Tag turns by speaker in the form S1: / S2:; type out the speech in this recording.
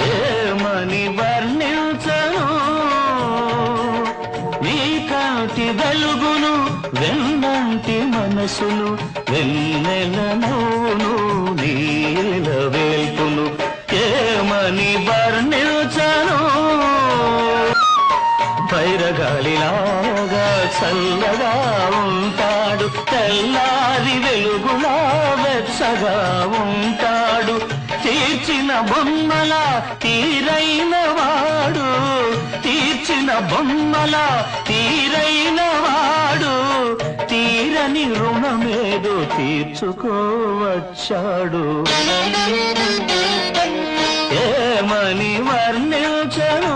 S1: ఏమని వర్ణించను నీ కాంతి వెలుగును వెన్నంటి మనసును వెన్నెల నవ్వును నీల వేల్పును ఏమని వర్ణించను పైరగాలిలాగా చల్లగా ఉంటాడు తెల్లారి వెలుగులా వెచ్చగా ఉంటాడు తీర్చిన బొమ్మల తీరైన వాడు తీర్చిన బొమ్మల తీరైన వాడు తీరని రుణమేదో తీర్చుకోవచ్చాడు ఏమని వర్ణించను